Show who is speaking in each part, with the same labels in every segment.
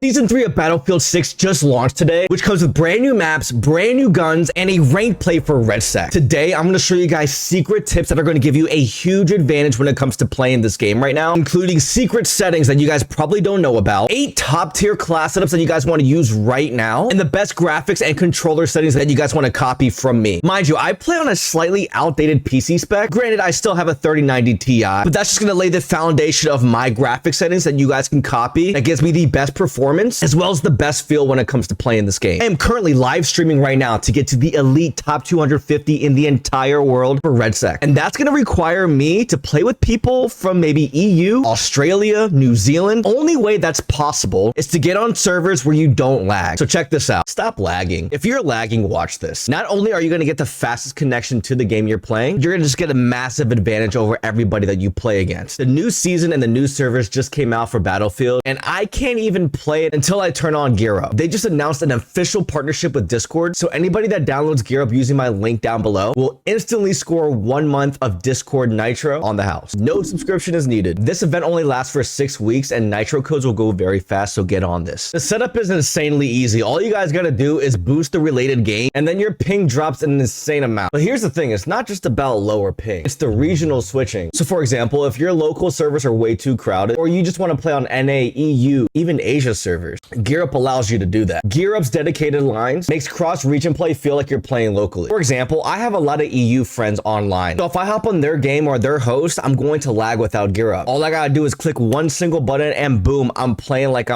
Speaker 1: Season 3 of Battlefield 6 just launched today, which comes with brand new maps, brand new guns, and a ranked play for RedSec. Today, I'm going to show you guys secret tips that are going to give you a huge advantage when it comes to playing this game right now, including secret settings that you guys probably don't know about, 8 top tier class setups that you guys want to use right now, and the best graphics and controller settings that you guys want to copy from me. Mind you, I play on a slightly outdated PC spec. Granted, I still have a 3090 Ti, but that's just going to lay the foundation of my graphic settings that you guys can copy. That gives me the best performance as well as the best feel when it comes to playing this game. I am currently live streaming right now to get to the elite top 250 in the entire world for RedSec. And that's going to require me to play with people from maybe EU, Australia, New Zealand. Only way that's possible is to get on servers where you don't lag. So check this out. Stop lagging. If you're lagging, watch this. Not only are you going to get the fastest connection to the game you're playing, you're going to just get a massive advantage over everybody that you play against. The new season and the new servers just came out for Battlefield, and I can't even play it until I turn on Gear Up. They just announced an official partnership with Discord, so anybody that downloads Gear Up using my link down below will instantly score 1 month of Discord Nitro on the house. No subscription is needed. This event only lasts for 6 weeks, and Nitro codes will go very fast, so get on this. The setup is insanely easy. All you guys gotta do is boost the related game, and then your ping drops an insane amount. But here's the thing, it's not just about lower ping, it's the regional switching. So for example, if your local servers are way too crowded, or you just want to play on NA, EU, even Asia servers, Gear Up allows you to do that. Gear Up's dedicated lines makes cross-region play feel like you're playing locally. For example, I have a lot of EU friends online, so if I hop on their game or their host, I'm going to lag without Gear Up. All I gotta do is click one single button and boom, I'm playing like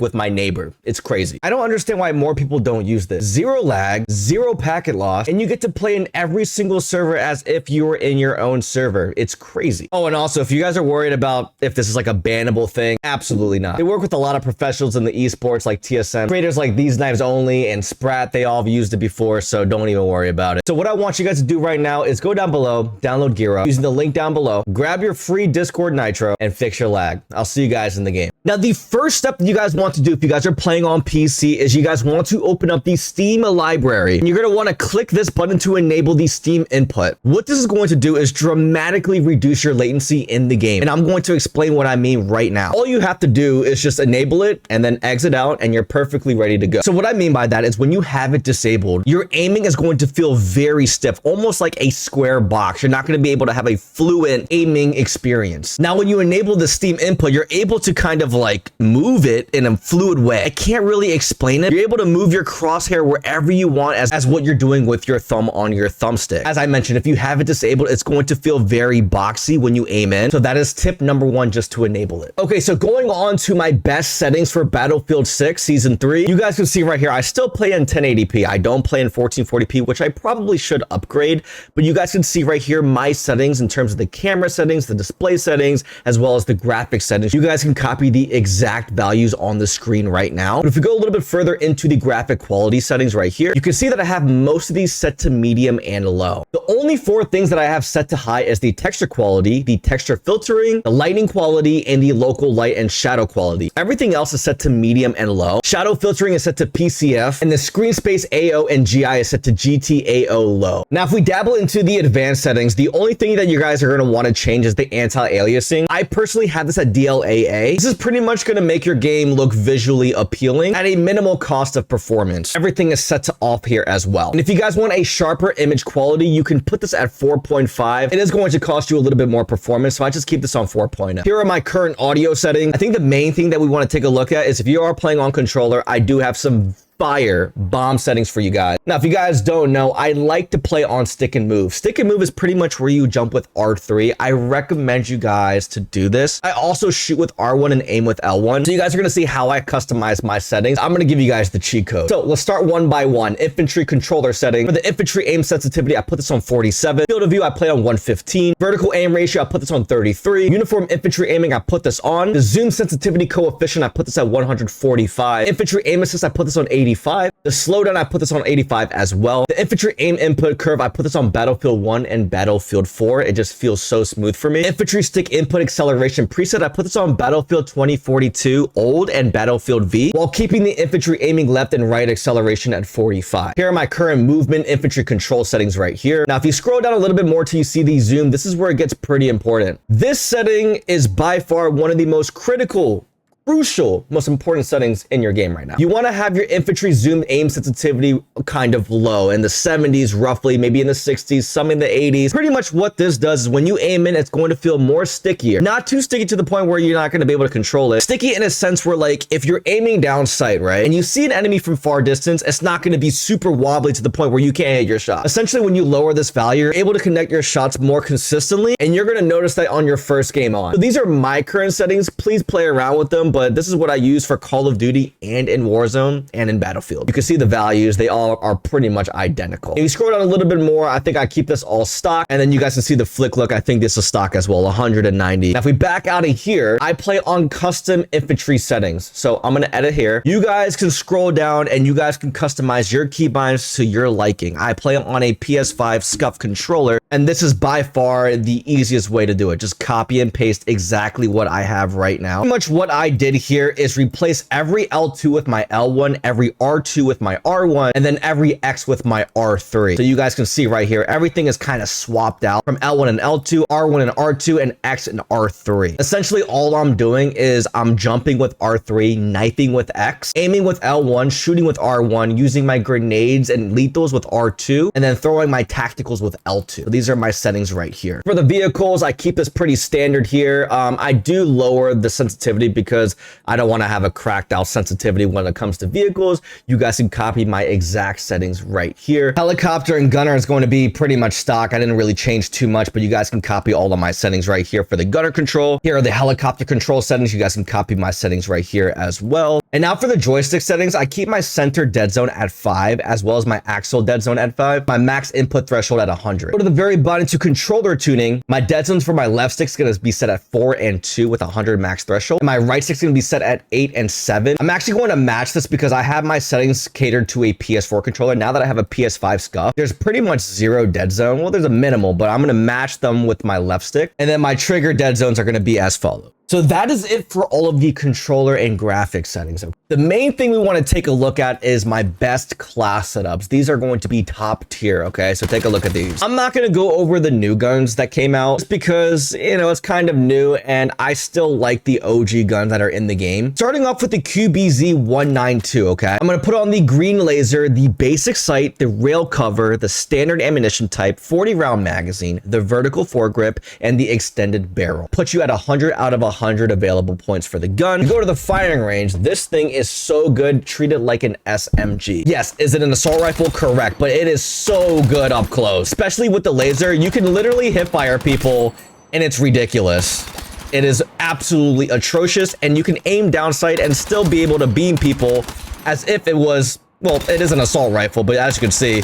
Speaker 1: with my neighbor. It's crazy. I don't understand why more people don't use this. Zero lag, zero packet loss, and you get to play in every single server as if you were in your own server. It's crazy. Oh, and also, if you guys are worried about if this is like a bannable thing, absolutely not. They work with a lot of professionals in the esports like TSM. Creators like These Knives Only and Sprat, they all have used it before, so don't even worry about it. So what I want you guys to do right now is go down below, download Gear Up, using the link down below, grab your free Discord Nitro, and fix your lag. I'll see you guys in the game. Now, the first step that you guys want to do if you guys are playing on PC is you guys want to open up the Steam library. And you're going to want to click this button to enable the Steam input. What this is going to do is dramatically reduce your latency in the game. And I'm going to explain what I mean right now. All you have to do is just enable it and then exit out and you're perfectly ready to go. So what I mean by that is when you have it disabled, your aiming is going to feel very stiff, almost like a square box. You're not going to be able to have a fluent aiming experience. Now, when you enable the Steam input, you're able to kind of like move it in a fluid way. I can't really explain it. You're able to move your crosshair wherever you want as what you're doing with your thumb on your thumbstick. As I mentioned, if you have it disabled, it's going to feel very boxy when you aim in. So that is tip number 1, just to enable it. Okay, so going on to my best settings for Battlefield 6 Season 3, you guys can see right here, I still play in 1080p. I don't play in 1440p, which I probably should upgrade, but you guys can see right here my settings in terms of the camera settings, the display settings, as well as the graphics settings. You guys can copy the exact values on the screen right now. But if we go a little bit further into the graphic quality settings right here, you can see that I have most of these set to medium and low. The only 4 things that I have set to high is the texture quality, the texture filtering, the lighting quality, and the local light and shadow quality. Everything else is set to medium and low. Shadow filtering is set to PCF, and the screen space AO and GI is set to GTAO low. Now, if we dabble into the advanced settings, the only thing that you guys are going to want to change is the anti-aliasing. I personally have this at DLAA. This is pretty much going to make your game look visually appealing at a minimal cost of performance. Everything is set to off here as well. And if you guys want a sharper image quality, you can put this at 4.5. It is going to cost you a little bit more performance, so I just keep this on 4.0. Here are my current audio settings. I think the main thing that we want to take a look at is if you are playing on controller, I do have some fire bomb settings for you guys. Now, if you guys don't know, I like to play on stick and move. Stick and move is pretty much where you jump with R3. I recommend you guys to do this. I also shoot with R1 and aim with L1. So you guys are going to see how I customize my settings. I'm going to give you guys the cheat code. So let's start one by one. Infantry controller setting. For the infantry aim sensitivity, I put this on 47. Field of view, I play on 115. Vertical aim ratio, I put this on 33. Uniform infantry aiming, I put this on. The zoom sensitivity coefficient, I put this at 145. Infantry aim assist, I put this on 80. The slowdown, I put this on 85 as well. The infantry aim input curve, I put this on Battlefield 1 and Battlefield 4. It just feels so smooth for me. Infantry stick input acceleration preset, I put this on Battlefield 2042 old and Battlefield V, while keeping the infantry aiming left and right acceleration at 45. Here are my current movement infantry control settings right here. Now, if you scroll down a little bit more till you see the zoom, this is where it gets pretty important. This setting is by far one of the most critical crucial, most important settings in your game right now. You want to have your infantry zoom aim sensitivity kind of low, in the 70s roughly, maybe in the 60s, some in the 80s. Pretty much what this does is when you aim in, it's going to feel more stickier. Not too sticky to the point where you're not going to be able to control it. Sticky in a sense where, like, if you're aiming down sight, right, and you see an enemy from far distance, it's not going to be super wobbly to the point where you can't hit your shot. Essentially, when you lower this value, you're able to connect your shots more consistently, and you're going to notice that on your first game on. So these are my current settings. Please play around with them, but this is what I use for Call of Duty and in Warzone and in Battlefield. You can see the values, they all are pretty much identical. If you scroll down a little bit more, I think I keep this all stock, and then you guys can see the flick look. I think this is stock as well, 190. Now, if we back out of here, I play on custom infantry settings. So I'm going to edit here. You guys can scroll down and you guys can customize your keybinds to your liking. I play on a PS5 SCUF controller, and this is by far the easiest way to do it. Just copy and paste exactly what I have right now. Pretty much what I did here is replace every L2 with my L1, every R2 with my R1, and then every X with my R3. So you guys can see right here, everything is kind of swapped out from L1 and L2, R1 and R2, and X and R3. Essentially, all I'm doing is I'm jumping with R3, knifing with X, aiming with L1, shooting with R1, using my grenades and lethals with R2, and then throwing my tacticals with L2. So these are my settings right here. For the vehicles, I keep this pretty standard here. I do lower the sensitivity because I don't want to have a cracked out sensitivity when it comes to vehicles. You guys can copy my exact settings right here. Helicopter and gunner is going to be pretty much stock. I didn't really change too much, but you guys can copy all of my settings right here for the gunner control. Here are the helicopter control settings. You guys can copy my settings right here as well. And now for the joystick settings, I keep my center dead zone at 5, as well as my axle dead zone at 5, my max input threshold at 100. Go to the very bottom to controller tuning. My dead zones for my left stick is going to be set at 4 and 2 with 100 max threshold. And my right stick is going to be set at 8 and 7. I'm actually going to match this because I have my settings catered to a PS4 controller. Now that I have a PS5 SCUF, there's pretty much 0 dead zone. Well, there's a minimal, but I'm going to match them with my left stick. And then my trigger dead zones are going to be as follows. So that is it for all of the controller and graphics settings. The main thing we want to take a look at is my best class setups. These are going to be top tier, okay? So take a look at these. I'm not going to go over the new guns that came out just because, you know, it's kind of new and I still like the OG guns that are in the game. Starting off with the QBZ-192, okay? I'm going to put on the green laser, the basic sight, the rail cover, the standard ammunition type, 40 round magazine, the vertical foregrip, and the extended barrel. Put you at 100 out of 100 available points for the gun. You go to the firing range. This thing is so good. Treat it like an SMG. Yes, is it an assault rifle? Correct, but it is so good up close, especially with the laser. You can literally hip fire people and it's ridiculous. It is absolutely atrocious, and you can aim down sight and still be able to beam people as if it was, well, it is an assault rifle, but as you can see,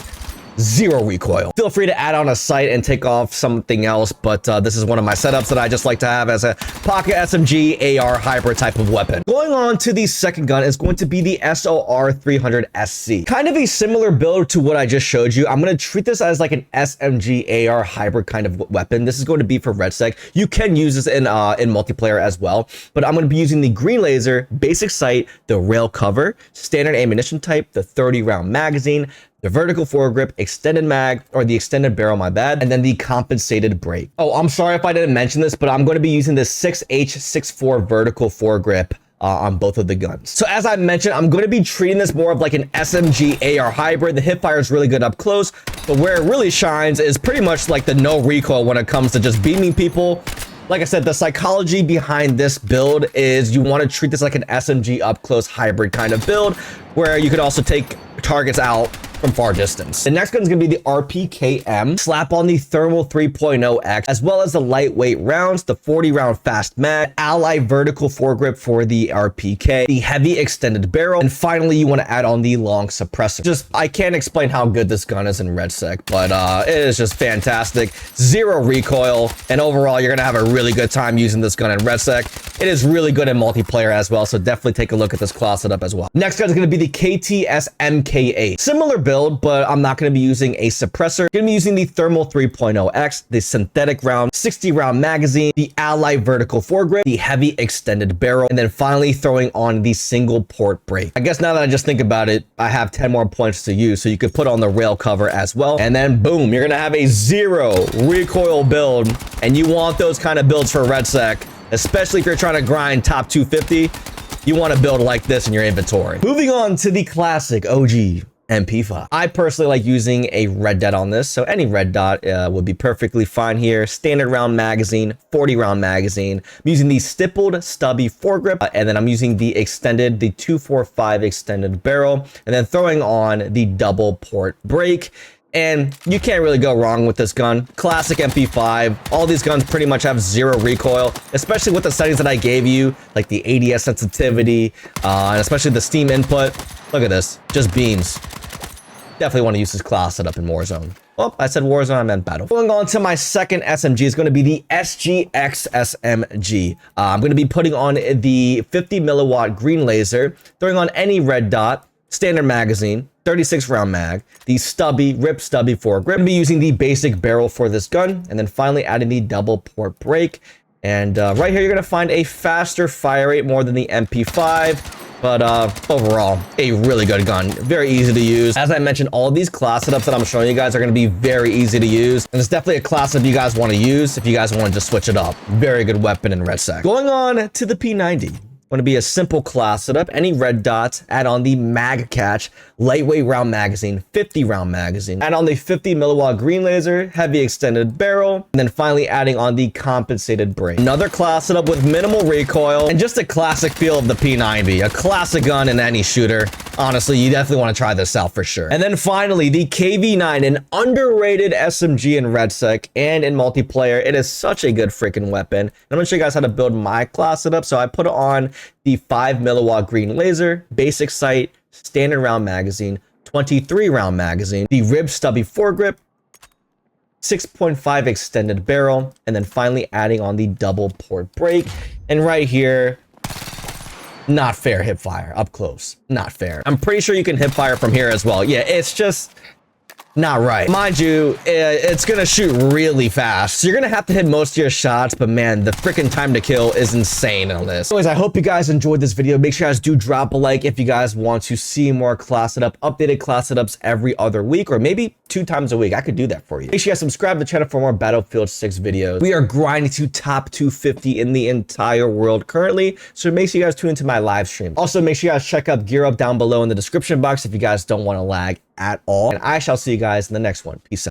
Speaker 1: 0 recoil. Feel free to add on a sight and take off something else, but this is one of my setups that I just like to have as a pocket SMG AR hybrid type of weapon. Going on to the second gun is going to be the SOR 300 SC. Kind of a similar build to what I just showed you. I'm going to treat this as like an SMG AR hybrid kind of weapon. This is going to be for RedSec. You can use this in multiplayer as well, but I'm going to be using the green laser, basic sight, the rail cover, standard ammunition type, the 30 round magazine, the vertical foregrip, extended mag, or the extended barrel, my bad, and then the compensated brake. Oh, I'm sorry if I didn't mention this, but I'm going to be using the 6H64 vertical foregrip on both of the guns. So as I mentioned, I'm going to be treating this more of like an SMG AR hybrid. The hip fire is really good up close, but where it really shines is pretty much like the no recoil when it comes to just beaming people. Like I said, the psychology behind this build is you want to treat this like an SMG up close hybrid kind of build, where you could also take targets out from far distance. The next gun is going to be the RPKM. Slap on the thermal 3.0X, as well as the lightweight rounds, the 40 round fast mag, ally vertical foregrip for the RPK, the heavy extended barrel, and finally you want to add on the long suppressor. Just, I can't explain how good this gun is in RedSec, but it is just fantastic. 0 recoil, and overall you're going to have a really good time using this gun in RedSec. It is really good in multiplayer as well, so definitely take a look at this class setup as well. Next gun is going to be the KTS MK8. Similar build, but I'm not going to be using a suppressor. I'm going to be using the thermal 3.0X, the synthetic round, 60 round magazine, the ally vertical foregrip, the heavy extended barrel, and then finally throwing on the single port brake. I guess now that I just think about it, I have 10 more points to use, so you could put on the rail cover as well, and then boom, you're going to have a 0 recoil build, and you want those kind of builds for RedSec, especially if you're trying to grind top 250. you want to build like this in your inventory. Moving on to the classic OG MP5. I personally like using a red dot on this, so any red dot would be perfectly fine here. Standard round magazine, 40 round magazine. I'm using the stippled stubby foregrip, and then I'm using the 245 extended barrel, and then throwing on the double port brake. And you can't really go wrong with this gun. Classic MP5. All these guns pretty much have zero recoil, especially with the settings that I gave you, like the ADS sensitivity, and especially the Steam input. Look at this, just beams. Definitely want to use this class setup in Warzone. Well, I said Warzone, I meant Battle. Going on to my second SMG is going to be the SGX SMG. I'm going to be putting on the 50 milliwatt green laser, throwing on any red dot, standard magazine, 36 round mag, the rip stubby foregrip. I'm going to be using the basic barrel for this gun, and then finally adding the double port brake. And right here, you're going to find a faster fire rate, more than the MP5. But overall, a really good gun. Very easy to use. As I mentioned, all these class setups that I'm showing you guys are going to be very easy to use. And it's definitely a class that you guys want to use if you guys want to just switch it up. Very good weapon in Red Sec. Going on to the P90. Going to be a simple class setup. Any red dots, add on the mag catch, lightweight round magazine, 50 round magazine, add on the 50 milliwatt green laser, heavy extended barrel, and then finally adding on the compensated brake. Another class setup with minimal recoil and just a classic feel of the P90, a classic gun in any shooter. Honestly, you definitely want to try this out for sure. And then finally, the KV9, an underrated SMG in Red Sec and in multiplayer. It is such a good freaking weapon. And I'm going to show you guys how to build my class setup. So I put it on the 5 milliwatt green laser, basic sight, standard round magazine, 23 round magazine, the rib stubby foregrip, 6.5 extended barrel, and then finally adding on the double port brake. And right here, not fair hip fire up close. Not fair. I'm pretty sure you can hip fire from here as well. Yeah, it's just not right. Mind you, it's gonna shoot really fast. So you're gonna have to hit most of your shots, but man, the freaking time to kill is insane on this. Anyways, I hope you guys enjoyed this video. Make sure you guys do drop a like if you guys want to see more class setup, updated class setups every other week, or maybe 2 times a week. I could do that for you. Make sure you guys subscribe to the channel for more Battlefield 6 videos. We are grinding to top 250 in the entire world currently, so make sure you guys tune into my live stream. Also, make sure you guys check out Gear Up down below in the description box if you guys don't want to lag at all. And I shall see you guys in the next one. Peace out.